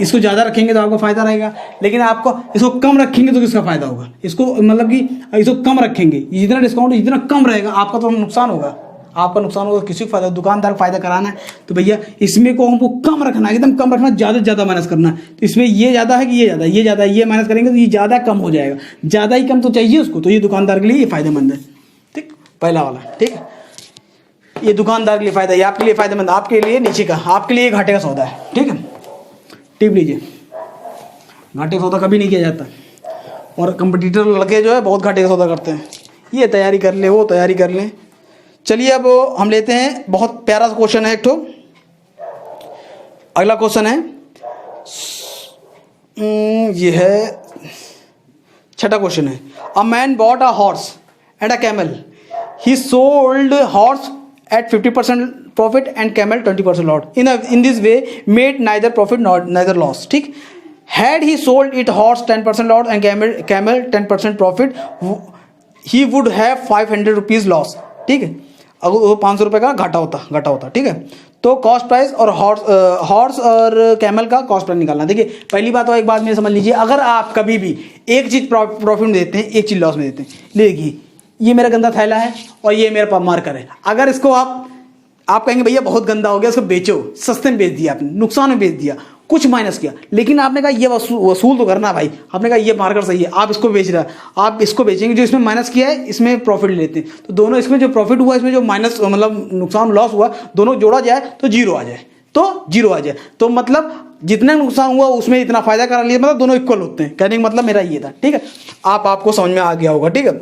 इसको ज़्यादा रखेंगे तो आपको फ़ायदा रहेगा लेकिन आपको इसको कम रखेंगे तो किसका फ़ायदा होगा इसको मतलब कि इसको कम रखेंगे जितना डिस्काउंट जितना कम रहेगा आपका तो नुकसान होगा आपका नुकसान होगा किसी को फायदा दुकानदार को फायदा कराना है तो भैया इसमें को हमको कम रखना है एकदम कम रखना ज़्यादा से ज़्यादा माइनस करना है। तो इसमें ये ज़्यादा है कि ये ज़्यादा ये माइनस करेंगे तो ये ज़्यादा कम हो जाएगा ज़्यादा ही कम तो चाहिए उसको तो ये दुकानदार के लिए ये फायदेमंद है ठीक पहला वाला ठीक है। ये दुकानदार के लिए फायदा है आपके लिए फायदेमंद आपके लिए नीचे का आपके लिए घाटे का सौदा है ठीक है। टिप लीजिए घाटे का सौदा कभी नहीं किया जाता और कंपटीटर लड़के जो है बहुत घाटे का सौदा करते हैं ये तैयारी कर ले वो तैयारी कर लें। चलिए अब हम लेते हैं बहुत प्यारा सा क्वेश्चन है एक तो अगला क्वेश्चन है ये है छठा क्वेश्चन है a man bought a horse and a camel he sold horse at 50% profit and camel 20% loss in this way made neither profit nor neither loss ठीक। had he sold it horse 10% loss and camel 10% profit he would have 500 rupees loss ठीक है। अगर वो 500 रुपये का घाटा होता ठीक है। तो कॉस्ट प्राइस और हॉर्स और कैमल का कॉस्ट प्राइस निकालना। देखिए पहली बात तो एक बात मेरे समझ लीजिए अगर आप कभी भी एक चीज़ प्रॉफिट में देते हैं एक चीज़ लॉस में देते हैं देखिए ये मेरा गंदा थैला है और ये मेरा पास मार्कर है अगर इसको आप कहेंगे भैया बहुत गंदा हो गया इसको बेचो सस्ते में बेच दिया आपने नुकसान में बेच दिया कुछ माइनस किया लेकिन आपने कहा ये वसूल तो करना भाई आपने कहा ये मार्कर सही है आप इसको बेच रहे हैं आप इसको बेचेंगे जो इसमें माइनस किया है इसमें प्रॉफिट लेते हैं तो दोनों इसमें जो प्रॉफिट हुआ इसमें जो माइनस मतलब नुकसान लॉस हुआ दोनों जोड़ा जाए तो जीरो आ जाए तो मतलब जितना नुकसान हुआ उसमें इतना फायदा करा लिया मतलब दोनों इक्वल होते हैं कहने का मतलब मेरा ये था ठीक है। आपको समझ में आ गया होगा ठीक है।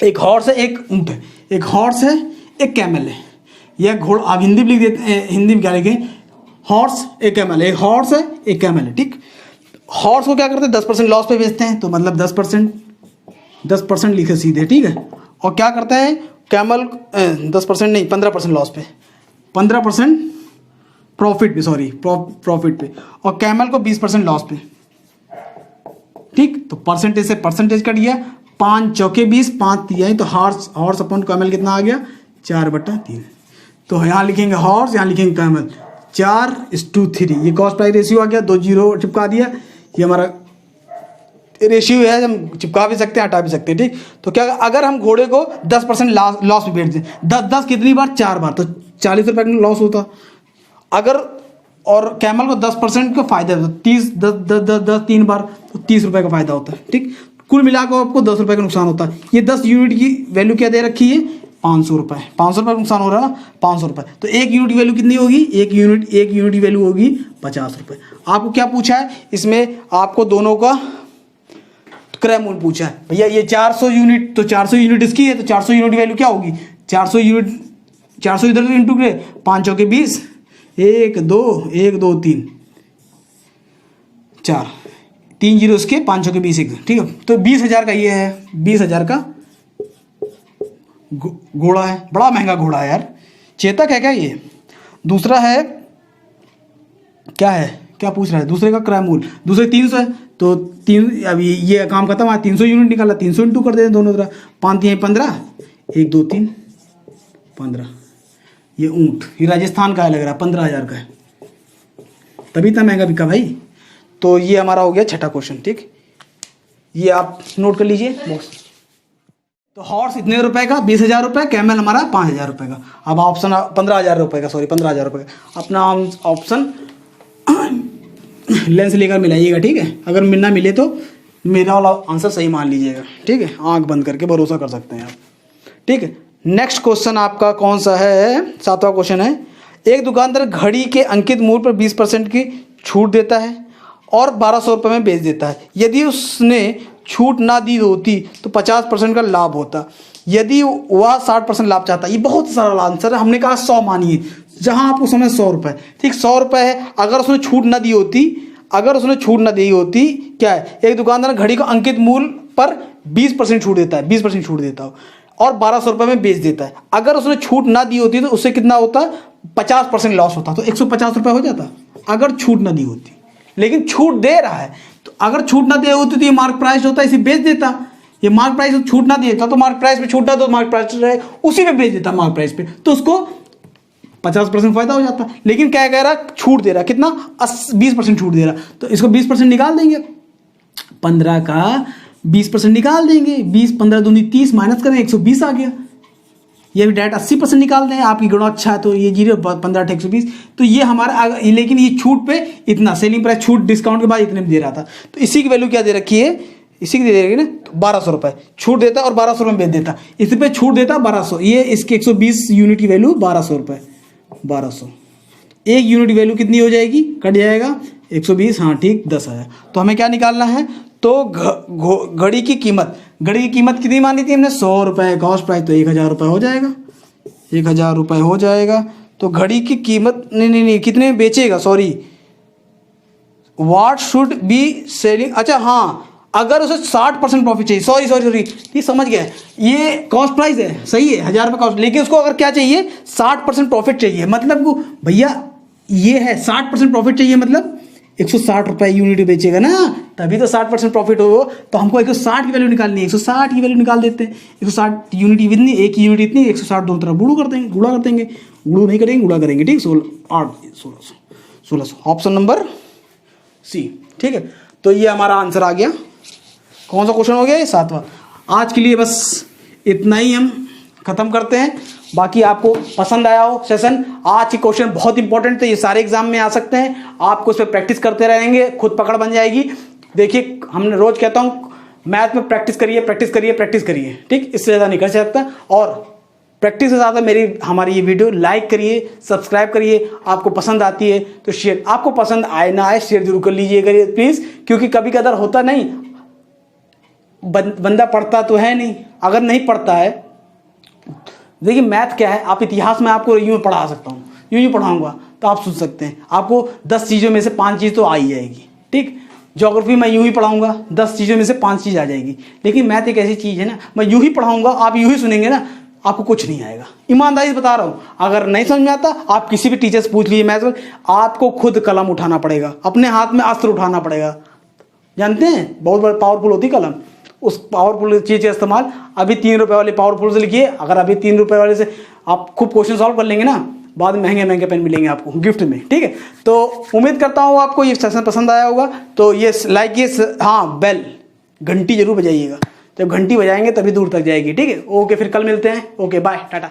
एक हॉर्स है एक ऊंट है एक हॉर्स है एक कैमल है यह घोड़ा आप हिंदी में लिख देते हैं हिंदी में क्या लिखें हॉर्स एक कैमल है एक हॉर्स है एक कैमल है ठीक। हॉर्स को क्या करते हैं 10% लॉस पे बेचते हैं तो मतलब 10% लिखे सीधे ठीक है। और क्या करता है कैमल 10% नहीं 15% लॉस पे 15% प्रॉफिट पे सॉरी प्रॉफिट पे और कैमल को 20% लॉस पे ठीक। तो परसेंटेज से परसेंटेज कट गया 5 चौके 20 5 तिहाई तो हॉर्स अपॉन कैमल कितना आ गया 4/3 तो यहाँ लिखेंगे हॉर्स यहाँ लिखेंगे कैमल 4:3 ये कॉस्ट प्राइस रेशियो आ गया 2 0 चिपका दिया ये हमारा रेशियो है हम चिपका भी सकते हैं हटा भी सकते हैं ठीक। तो क्या अगर हम घोड़े को 10% लॉस में बेच दें 10 कितनी बार 4 बार तो 40 रुपये का लॉस होता अगर और कैमल को 10% का फायदा होता 30 10 3 बार तो 30 रुपये का फायदा होता है ठीक। कुल मिलाकर आपको 10 रुपये का नुकसान होता है। ये 10 यूनिट की वैल्यू क्या दे रखी है 500 रुपये 500 रुपये का नुकसान हो रहा है 500 रुपये तो एक यूनिट की वैल्यू कितनी होगी एक यूनिट की वैल्यू होगी 50 रुपये। आपको क्या पूछा है इसमें आपको दोनों का क्रय मूल्य पूछा है भैया ये 400 यूनिट तो 400 यूनिट इसकी है तो 400 यूनिट की वैल्यू क्या होगी 400 यूनिट, 400 इधर इंटू करे, 5 चौके 20, 1 2 1 2 3 4, 3 जीरो उसके, 5 चौके 20 एक, ठीक है। तो 20,000 का ये है, 20,000 का घोड़ा है, बड़ा महंगा घोड़ा है यार, चेतक है क्या ये। दूसरा है क्या है, क्या पूछ रहा है, दूसरे का क्रय मूल्य, दूसरे 300 है, तो 3, अब ये काम खत्म है, 300 यूनिट निकाला, 300 इंटू कर देते दोनों तरफ, 5 3 15, 1 2 3 15। ये ऊँट, ये राजस्थान का है लग रहा है, 15,000 का है, तभी इतना महंगा बिका भाई। तो ये हमारा हो गया छठा क्वेश्चन, ठीक, ये आप नोट कर लीजिए बॉक्स। तो हॉर्स इतने रुपए का, 20,000 रुपये, कैमल हमारा 5,000 रुपये का। अब ऑप्शन 15,000 रुपये का, सॉरी 15,000 रुपये का, अपना हम ऑप्शन लेंस लेकर मिलाइएगा, ठीक है। अगर मिलना मिले तो मेरा वाला आंसर सही मान लीजिएगा, ठीक है, आंख बंद करके भरोसा कर सकते हैं आप, ठीक है। नेक्स्ट क्वेश्चन आपका कौन सा है, 7वां क्वेश्चन है। एक दुकानदार घड़ी के अंकित मूल्य पर 20% की छूट देता है और 1200 रुपये में बेच देता है। यदि उसने छूट ना दी होती तो 50% का लाभ होता, यदि वह 60% लाभ चाहता। ये बहुत सरल आंसर है, हमने कहा 100 मानिए, जहां आपको समय 100 रुपये, ठीक, 100 रुपये है। अगर उसने छूट ना दी होती, अगर उसने छूट ना दी होती, क्या है, एक दुकानदार घड़ी का अंकित मूल्य पर 20% छूट देता है, 20% छूट देता हो और 1200 रुपये में बेच देता है। अगर उसने छूट ना दी होती तो उससे कितना होता, 50% लॉस होता, तो 150 रुपये हो जाता अगर छूट ना दी होती। लेकिन छूट दे रहा है, तो अगर छूट ना दे होती तो ये मार्क प्राइस होता, इसे बेच देता। ये मार्क प्राइस छूट ना देता तो मार्क प्राइस पे छूट ना, तो मार्क प्राइस रहे उसी पे बेच देता मार्क प्राइस पे, तो उसको 50% फायदा हो जाता। लेकिन क्या कह रहा, छूट दे रहा, कितना, 20% छूट दे रहा, तो इसको 20% निकाल देंगे, 15 का 20% निकाल देंगे, 20 15 दूनी 30 माइनस करें, 120 आ गया। ये भी डायरेक्ट 80% निकाल दें, आपकी गणना अच्छा है तो ये 0 15 120, तो ये हमारा, लेकिन ये छूट पे इतना, सेलिंग प्राइस छूट डिस्काउंट के बाद इतने में दे रहा था, तो इसी की वैल्यू क्या दे रखी है, इसी की दे रखी है ना, 1200 रुपये छूट देता और 1200 रुपये बेच देता, इस पे छूट देता 1200, ये इसके 120 यूनिट की वैल्यू 1200 रुपये, 1200, एक यूनिट वैल्यू कितनी हो जाएगी, कट जाएगा 120, हाँ ठीक, 10,000। तो हमें क्या निकालना है, तो घड़ी की कीमत, घड़ी की कीमत कितनी मानी थी हमने, 100 रुपये, कॉस्ट प्राइस तो 1,000 रुपये हो जाएगा, 1,000 रुपये हो जाएगा। तो घड़ी की कीमत नहीं कितने में बेचेगा, sorry, what should be selling, अच्छा हाँ, अगर उसे 60% प्रॉफिट चाहिए, सॉरी ये समझ गया, ये कॉस्ट प्राइस है, सही है, 1,000 रुपये कॉस्ट, लेकिन उसको अगर क्या चाहिए, 60% प्रॉफिट चाहिए, मतलब भैया ये है 60% प्रॉफिट चाहिए, मतलब 160 रुपये यूनिट बेचेगा ना, तभी तो 60% प्रॉफिट हो। तो हमको 160 की वैल्यू निकालनी है, 160 की वैल्यू निकाल देते हैं, 160 यूनिट इतनी, एक यूनिट इतनी, 160 दोनों तरफ गुणा कर देंगे, गुणा नहीं करेंगे, गुणा करेंगे, ठीक, 1600, ऑप्शन नंबर सी, ठीक है। तो ये हमारा आंसर आ गया, कौन सा क्वेश्चन हो गया, ये 7वां। आज के लिए बस इतना ही हम खत्म करते हैं, बाकी आपको पसंद आया हो सेशन, आज के क्वेश्चन बहुत इंपॉर्टेंट थे, ये सारे एग्जाम में आ सकते हैं, आपको इस पर प्रैक्टिस करते रहेंगे, खुद पकड़ बन जाएगी। देखिए हमने रोज कहता हूँ मैथ में प्रैक्टिस करिए, ठीक, इससे ज़्यादा नहीं कर सकता। और प्रैक्टिस से ज़्यादा हमारी ये वीडियो लाइक करिए, सब्सक्राइब करिए, आपको पसंद आती है तो शेयर, आपको पसंद आए ना आए शेयर जरूर कर लीजिए करिए प्लीज़, क्योंकि कभी कदार होता नहीं, बंदा पढ़ता तो है नहीं, अगर नहीं पढ़ता है, देखिए मैथ क्या है, आप इतिहास में आपको यूँ पढ़ा सकता हूँ, यूँ पढ़ाऊँगा तो आप सोच सकते हैं, आपको 10 चीज़ों में से 5 चीज़ तो आ ही जाएगी, ठीक। ज्योग्राफी मैं यूँ ही पढ़ाऊँगा, 10 चीज़ों में से 5 चीज़ आ जाएगी, लेकिन मैथ एक ऐसी चीज़ है ना, मैं यूँ ही पढ़ाऊँगा, आप यूँ ही सुनेंगे ना, आपको कुछ नहीं आएगा, ईमानदारी से बता रहा हूँ। अगर नहीं समझ में आता, आप किसी भी टीचर से पूछ लीजिए मैथ में, आपको खुद कलम उठाना पड़ेगा, अपने हाथ में अस्त्र उठाना पड़ेगा, जानते हैं, बहुत पावरफुल होती कलम, उस पावरफुल चीज़ का इस्तेमाल अभी 3 रुपये वाले पावरफुल से लिखिए। अगर अभी 3 रुपये वाले से आप खूब क्वेश्चन सॉल्व कर लेंगे ना, बाद में महंगे पेन मिलेंगे आपको गिफ्ट में, ठीक है। तो उम्मीद करता हूँ आपको ये सेशन पसंद आया होगा, तो ये लाइक, ये हाँ बेल घंटी जरूर बजाइएगा, जब घंटी बजाएंगे तभी दूर तक जाएगी, ठीक है। ओके, फिर कल मिलते हैं, ओके बाय, टाटा।